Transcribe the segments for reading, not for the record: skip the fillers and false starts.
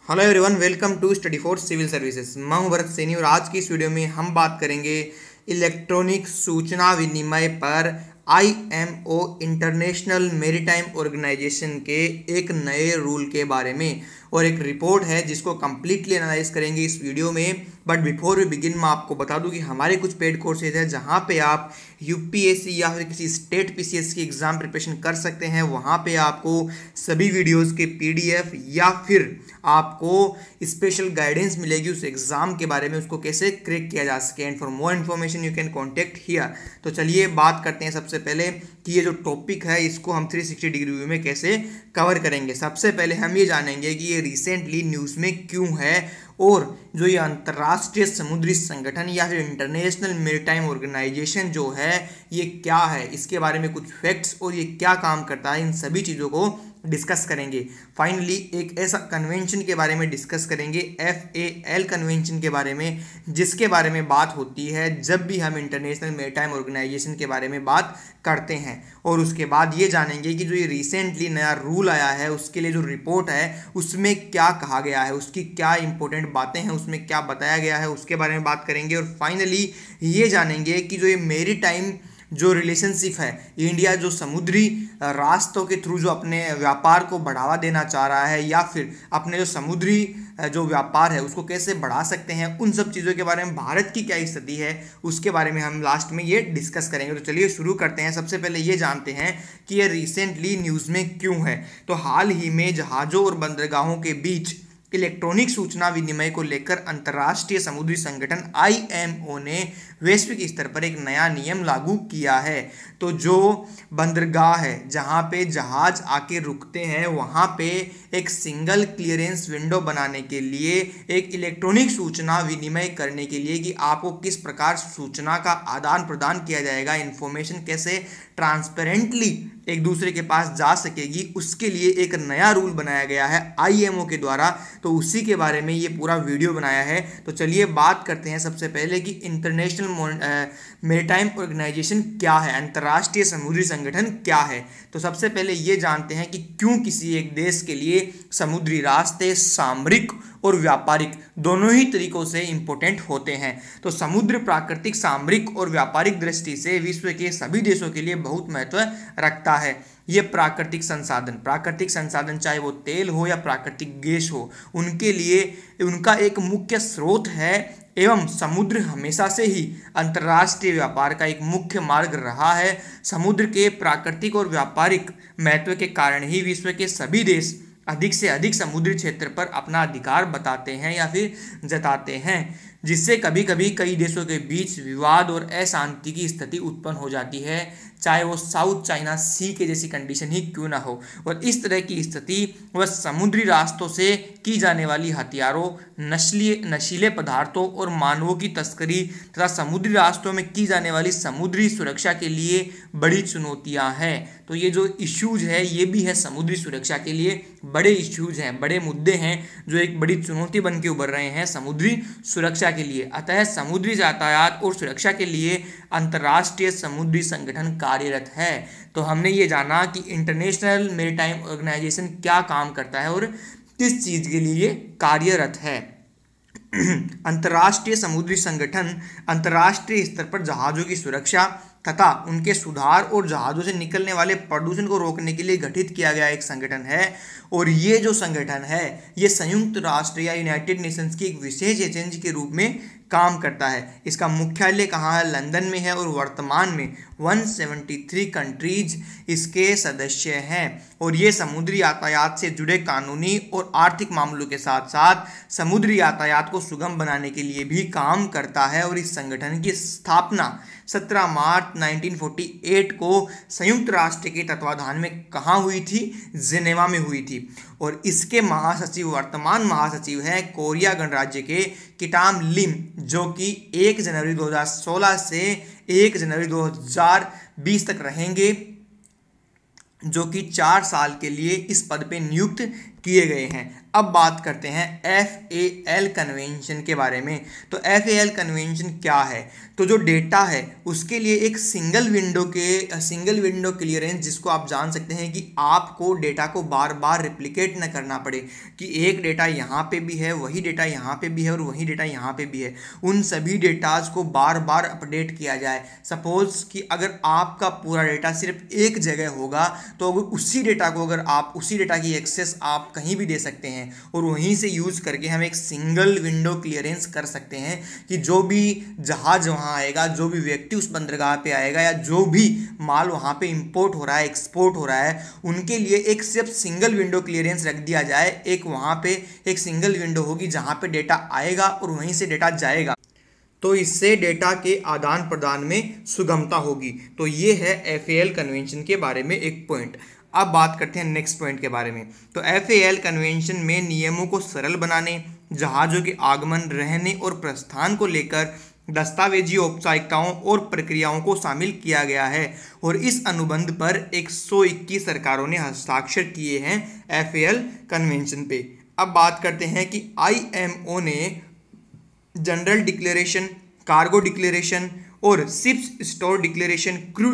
Hello everyone, welcome to study for civil services. मैं हूं भरत सैनी और आज की इस वीडियो में हम बात करेंगे इलेक्ट्रॉनिक सूचना विनिमय पर आईएमओ इंटरनेशनल मैरीटाइम ऑर्गेनाइजेशन के एक नए रूल के बारे में, और एक रिपोर्ट है जिसको कंप्लीटली एनालाइज करेंगे इस वीडियो में। बट बिफोर वी बिगिन मैं आपको बता दूं कि हमारे कुछ पेड कोर्सेज हैं जहां पे आप यूपीएससी या फिर किसी स्टेट पीसीएस की एग्जाम प्रिपरेशन कर सकते हैं। वहां पे आपको सभी वीडियोस के पीडीएफ या फिर आपको स्पेशल गाइडेंस मिलेगी उस एग्जाम के बारे में, उसको कैसे क्रैक किया जा सके। And for more information you can contact here. तो चलिए बात करते हैं सबसे पहले कि ये जो टॉपिक है इसको हम 360 डिग्री व्यू में कैसे कवर करेंगे। सबसे पहले हम ये जानेंगे कि ये रिसेंटली न्यूज़ में क्यों है, और जो ये अंतर्राष्ट्रीय समुद्री संगठन या फिर इंटरनेशनल मैरीटाइम ऑर्गेनाइजेशन जो है ये क्या है, इसके बारे में कुछ फैक्ट्स और ये क्या काम करता है, इन सभी चीज़ों को डिस्कस करेंगे। फाइनली एक ऐसा कन्वेंशन के बारे में डिस्कस करेंगे, FAL कन्वेंशन के बारे में, जिसके बारे में बात होती है जब भी हम इंटरनेशनल मैरीटाइम ऑर्गेनाइजेशन के बारे में बात करते हैं। और उसके बाद ये जानेंगे कि जो ये रिसेंटली नया रूल आया है उसके लिए जो रिपोर्ट है उसमें क्या कहा गया है, उसकी क्या इंपॉर्टेंट बातें हैं, उसमें क्या बताया गया है, उसके बारे में बात करेंगे। और फाइनली ये जानेंगे कि जो ये मैरीटाइम जो रिलेशनशिप है, इंडिया जो समुद्री रास्तों के थ्रू जो अपने व्यापार को बढ़ावा देना चाह रहा है या फिर अपने जो समुद्री जो व्यापार है उसको कैसे बढ़ा सकते हैं, उन सब चीज़ों के बारे में भारत की क्या स्थिति है उसके बारे में हम लास्ट में ये डिस्कस करेंगे। तो चलिए शुरू करते हैं। सबसे पहले ये जानते हैं कि ये रिसेंटली न्यूज़ में क्यों है। तो हाल ही में जहाज़ों और बंदरगाहों के बीच इलेक्ट्रॉनिक सूचना विनिमय को लेकर अंतर्राष्ट्रीय समुद्री संगठन आईएमओ ने वैश्विक स्तर पर एक नया नियम लागू किया है। तो जो बंदरगाह है जहां पे जहाज आके रुकते हैं वहां पे एक सिंगल क्लियरेंस विंडो बनाने के लिए, एक इलेक्ट्रॉनिक सूचना विनिमय करने के लिए कि आपको किस प्रकार सूचना का आदान प्रदान किया जाएगा, इंफॉर्मेशन कैसे ट्रांसपेरेंटली एक दूसरे के पास जा सकेगी, उसके लिए एक नया रूल बनाया गया है आईएमओ के द्वारा। तो उसी के बारे में ये पूरा वीडियो बनाया है। तो चलिए बात करते हैं सबसे पहले कि इंटरनेशनल मैरीटाइम ऑर्गेनाइजेशन क्या है, अंतर्राष्ट्रीय समुद्री संगठन क्या है। तो सबसे पहले ये जानते हैं कि क्यों किसी एक देश के लिए समुद्री रास्ते सामरिक और व्यापारिक दोनों ही तरीकों से इंपॉर्टेंट होते हैं। तो समुद्र प्राकृतिक, सामरिक और व्यापारिक दृष्टि से विश्व के सभी देशों के लिए बहुत महत्व रखता है। ये प्राकृतिक संसाधन चाहे वो तेल हो या प्राकृतिक गैस हो, उनके लिए उनका एक मुख्य स्रोत है एवं समुद्र हमेशा से ही अंतर्राष्ट्रीय व्यापार का एक मुख्य मार्ग रहा है। समुद्र के प्राकृतिक और व्यापारिक महत्व के कारण ही विश्व के सभी देश अधिक से अधिक समुद्री क्षेत्र पर अपना अधिकार बताते हैं या फिर जताते हैं, जिससे कभी कभी कई देशों के बीच विवाद और अशांति की स्थिति उत्पन्न हो जाती है, चाहे वो साउथ चाइना सी के जैसी कंडीशन ही क्यों ना हो। और इस तरह की स्थिति वह समुद्री रास्तों से की जाने वाली हथियारों, नशीले पदार्थों और मानवों की तस्करी तथा समुद्री रास्तों में की जाने वाली समुद्री सुरक्षा के लिए बड़ी चुनौतियां हैं। तो ये जो इश्यूज है ये भी है समुद्री सुरक्षा के लिए बड़े इश्यूज हैं, बड़े मुद्दे हैं जो एक बड़ी चुनौती बन के उभर रहे हैं समुद्री सुरक्षा के लिए। अतः समुद्री यातायात और सुरक्षा के लिए अंतर्राष्ट्रीय समुद्री संगठन कार्यरत है। तो हमने ये जाना कि इंटरनेशनल मैरीटाइम ऑर्गेनाइजेशन क्या काम करता है और किस चीज़ के लिए कार्यरत है। अंतर्राष्ट्रीय समुद्री संगठन अंतर्राष्ट्रीय स्तर पर जहाज़ों की सुरक्षा तथा उनके सुधार और जहाज़ों से निकलने वाले प्रदूषण को रोकने के लिए गठित किया गया एक संगठन है। और ये जो संगठन है ये संयुक्त राष्ट्र या यूनाइटेड नेशंस की एक विशेष एजेंसी के रूप में काम करता है। इसका मुख्यालय कहाँ है? लंदन में है। और वर्तमान में 173 कंट्रीज इसके सदस्य हैं। और ये समुद्री यातायात से जुड़े कानूनी और आर्थिक मामलों के साथ साथ समुद्री यातायात को सुगम बनाने के लिए भी काम करता है। और इस संगठन की स्थापना 17 मार्च 1948 को संयुक्त राष्ट्र के तत्वाधान में कहाँ हुई थी? जिनेवा में हुई थी। और इसके महासचिव, वर्तमान महासचिव हैं कोरिया गणराज्य के किटाम लिम, जो कि 1 जनवरी 2016 से 1 जनवरी 2020 तक रहेंगे, जो कि 4 साल के लिए इस पद पे नियुक्त किए गए हैं। अब बात करते हैं FAL कन्वेंशन के बारे में। तो FAL कन्वेंशन क्या है? तो जो डेटा है उसके लिए एक सिंगल विंडो क्लियरेंस, जिसको आप जान सकते हैं कि आपको डेटा को बार बार रिप्लिकेट न करना पड़े, कि एक डेटा यहाँ पे भी है, वही डेटा यहाँ पे भी है और वही डेटा यहाँ पे भी है, उन सभी डेटाज को बार बार अपडेट किया जाए। सपोज कि अगर आपका पूरा डेटा सिर्फ एक जगह होगा तो अगर उसी डेटा की एक्सेस आप कहीं भी दे सकते हैं और वहीं से यूज़ करके हम एक सिंगल विंडो क्लियरेंस कर सकते हैं कि जो भी जहाज वहाँ आएगा, जो भी व्यक्ति उस बंदरगाह पे आएगा या जो भी माल वहाँ पे इंपोर्ट हो रहा है, एक्सपोर्ट हो रहा है, उनके लिए एक सिर्फ सिंगल विंडो क्लियरेंस रख दिया जाए। एक वहाँ पे एक सिंगल विंडो होगी जहाँ पे डेटा आएगा और वहीं से डेटा जाएगा, तो इससे डेटा के आदान प्रदान में सुगमता होगी। तो ये है FAL कन्वेंशन के बारे में एक पॉइंट। अब बात करते हैं नेक्स्ट पॉइंट के बारे में। तो FAL कन्वेंशन में नियमों को सरल बनाने, जहाज़ों के आगमन, रहने और प्रस्थान को लेकर दस्तावेजी औपचारिकताओं और प्रक्रियाओं को शामिल किया गया है और इस अनुबंध पर 121 सरकारों ने हस्ताक्षर किए हैं FAL कन्वेंशन पे। अब बात करते हैं कि IMO ने जनरल डिक्लेरेशन, कार्गो डिक्लेरेशन और ships store declaration, crew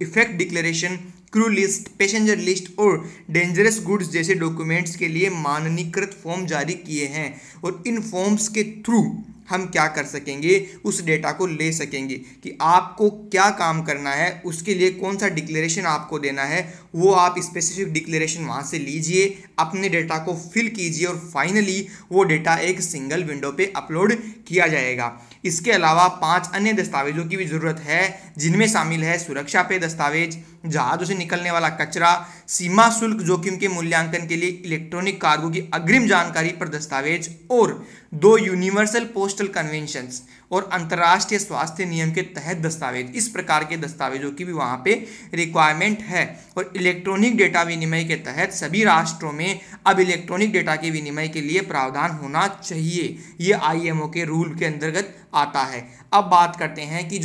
effect declaration, crew list, passenger list और डेंजरस गुड्स जैसे डॉक्यूमेंट्स के लिए मानकीकृत फॉर्म जारी किए हैं और इन फॉर्म्स के थ्रू हम क्या कर सकेंगे, उस डेटा को ले सकेंगे कि आपको क्या काम करना है, उसके लिए कौन सा डिक्लेरेशन आपको देना है, वो आप स्पेसिफिक डिक्लेरेशन वहाँ से लीजिए, अपने डेटा को फिल कीजिए और फाइनली वो डेटा एक सिंगल विंडो पे अपलोड किया जाएगा। इसके अलावा 5 अन्य दस्तावेजों की भी ज़रूरत है, जिनमें शामिल है सुरक्षा पे दस्तावेज, जहाज़ों से निकलने वाला कचरा, सीमा शुल्क जोखिम के मूल्यांकन के लिए इलेक्ट्रॉनिक कार्गो की अग्रिम जानकारी पर दस्तावेज और 2 यूनिवर्सल पोस्टल कन्वेंशंस और अंतर्राष्ट्रीय स्वास्थ्य नियम के तहत दस्तावेज। इस प्रकार के दस्तावेजों की भी वहाँ पे रिक्वायरमेंट है। और इलेक्ट्रॉनिक डेटा विनिमय के तहत सभी राष्ट्रों में अब इलेक्ट्रॉनिक डेटा के विनिमय के लिए प्रावधान होना चाहिए। ये IMO के रूल के अंतर्गत आता है। अब बात करते हैं कि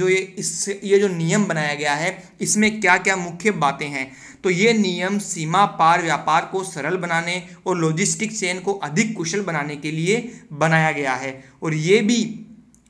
ये जो नियम बनाया गया है इसमें क्या क्या मुख्य बातें हैं। तो ये नियम सीमा पार व्यापार को सरल बनाने और लॉजिस्टिक चेन को अधिक कुशल बनाने के लिए बनाया गया है। और ये भी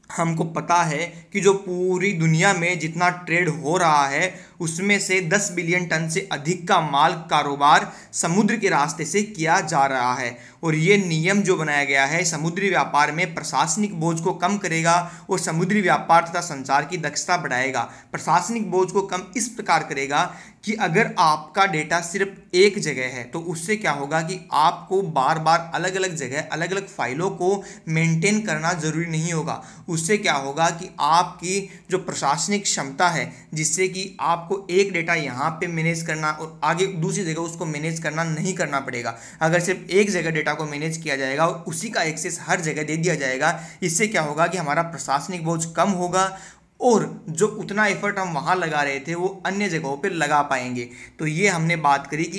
हमको पता है कि जो पूरी दुनिया में जितना ट्रेड हो रहा है उसमें से 10 बिलियन टन से अधिक का माल कारोबार समुद्र के रास्ते से किया जा रहा है। और ये नियम जो बनाया गया है समुद्री व्यापार में प्रशासनिक बोझ को कम करेगा और समुद्री व्यापार तथा संचार की दक्षता बढ़ाएगा। प्रशासनिक बोझ को कम इस प्रकार करेगा कि अगर आपका डेटा सिर्फ एक जगह है तो उससे क्या होगा कि आपको बार बार अलग अलग जगह अलग अलग फाइलों को मेंटेन करना जरूरी नहीं होगा। उससे क्या होगा कि आपकी जो प्रशासनिक क्षमता है, जिससे कि आपको एक डेटा यहाँ पे मैनेज करना और आगे दूसरी जगह उसको मैनेज करना नहीं करना पड़ेगा। अगर सिर्फ एक जगह डेटा को मैनेज किया जाएगा और उसी का एक्सेस हर जगह दे दिया जाएगा, इससे क्या होगा कि हमारा प्रशासनिक बोझ कम होगा और जो उतना एफर्ट हम वहाँ लगा रहे थे वो अन्य जगहों पे लगा पाएंगे। तो ये हमने बात करी कि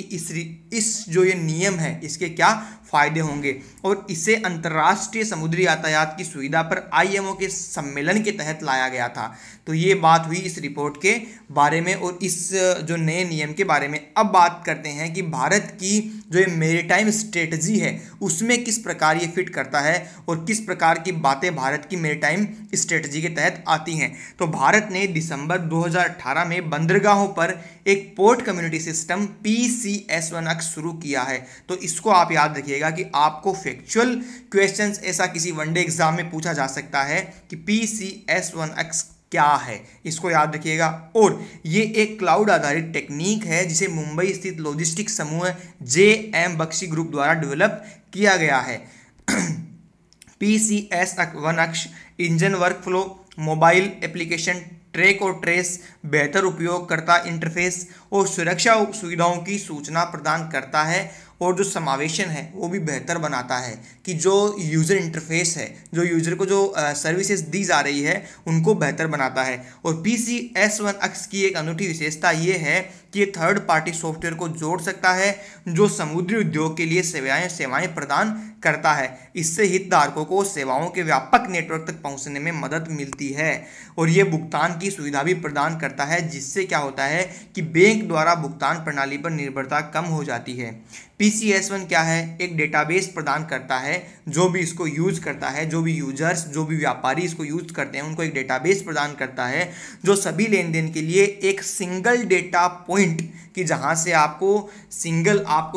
इस जो ये नियम है इसके क्या फ़ायदे होंगे। और इसे अंतर्राष्ट्रीय समुद्री यातायात की सुविधा पर IMO के सम्मेलन के तहत लाया गया था। तो ये बात हुई इस रिपोर्ट के बारे में और इस जो नए नियम के बारे में। अब बात करते हैं कि भारत की जो ये मेरीटाइम स्ट्रेटजी है उसमें किस प्रकार ये फिट करता है और किस प्रकार की बातें भारत की मेरीटाइम स्ट्रेटजी के तहत आती हैं। तो भारत ने दिसंबर 2018 में बंदरगाहों पर एक पोर्ट कम्युनिटी सिस्टम PCS1X शुरू किया है। तो इसको आप याद रखिएगा कि आपको फैक्चुअल क्वेश्चंस ऐसा किसी वनडे एग्जाम में पूछा जा सकता है कि PCS1X क्या है, इसको याद रखिएगा। और ये एक क्लाउड आधारित टेक्निक है जिसे मुंबई स्थित लॉजिस्टिक समूह JM बख्शी ग्रुप द्वारा डेवलप किया गया है। PCS1X engine workflow, mobile application, track और ट्रेस, बेहतर उपयोगकर्ता इंटरफेस और सुरक्षा सुविधाओं की सूचना प्रदान करता है और जो समावेशन है वो भी बेहतर बनाता है कि जो यूज़र इंटरफेस है, जो यूज़र को जो सर्विसेज दी जा रही है उनको बेहतर बनाता है। और PCS1X की एक अनूठी विशेषता ये है कि ये थर्ड पार्टी सॉफ्टवेयर को जोड़ सकता है जो समुद्री उद्योग के लिए सेवाएं प्रदान करता है। इससे हितधारकों को सेवाओं के व्यापक नेटवर्क तक पहुंचने में मदद मिलती है और ये भुगतान की सुविधा भी प्रदान करता है, जिससे क्या होता है कि बैंक एक द्वारा भुगतान प्रणाली पर निर्भरता कम हो जाती है। PCS1 क्या है? एक डेटाबेस प्रदान करता है, जो भी इसको यूज करता है, जो भी यूजर्स, जो भी व्यापारी इसको यूज करते हैं, उनको एक डेटाबेस प्रदान करता है जो सभी लेन देन के लिए एक सिंगल डेटा पॉइंट कि जहां से आपको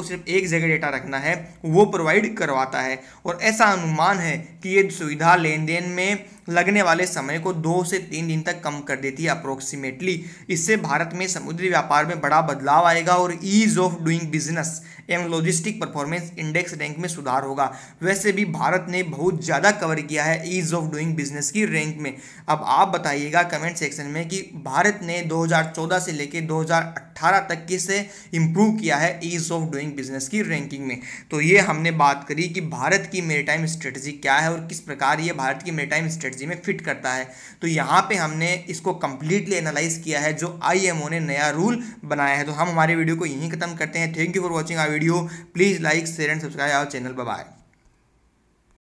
सिर्फ एक जगह डेटा रखना है वो प्रोवाइड करवाता है। और ऐसा अनुमान है कि ये सुविधा लेन देन में लगने वाले समय को 2 से 3 दिन तक कम कर देती है अप्रोक्सीमेटली। इससे भारत में समुद्री व्यापार में बड़ा बदलाव आएगा और ईज ऑफ डूइंग बिजनेस एवं लॉजिस्टिक परफॉर्मेंस इंडेक्स रैंक में सुधार होगा। वैसे भी भारत ने बहुत ज़्यादा कवर किया है ईज ऑफ डूइंग बिजनेस की रैंक में। अब आप बताइएगा कमेंट सेक्शन में कि भारत ने 2014 से लेकर 2018 तक किसे इंप्रूव किया है ईज ऑफ डूइंग बिजनेस की रैंकिंग में। तो ये हमने बात करी कि भारत की मेरीटाइम स्ट्रेटजी क्या है और किस प्रकार ये भारत की मेरीटाइम स्ट्रेटजी में फिट करता है। तो यहाँ पे हमने इसको कंप्लीटली एनालाइज किया है जो IMO ने नया रूल बनाया है। तो हम हमारे वीडियो को यहीं खत्म करते हैं। Thank you for watching our video. Please like share and subscribe our channel. Bye bye.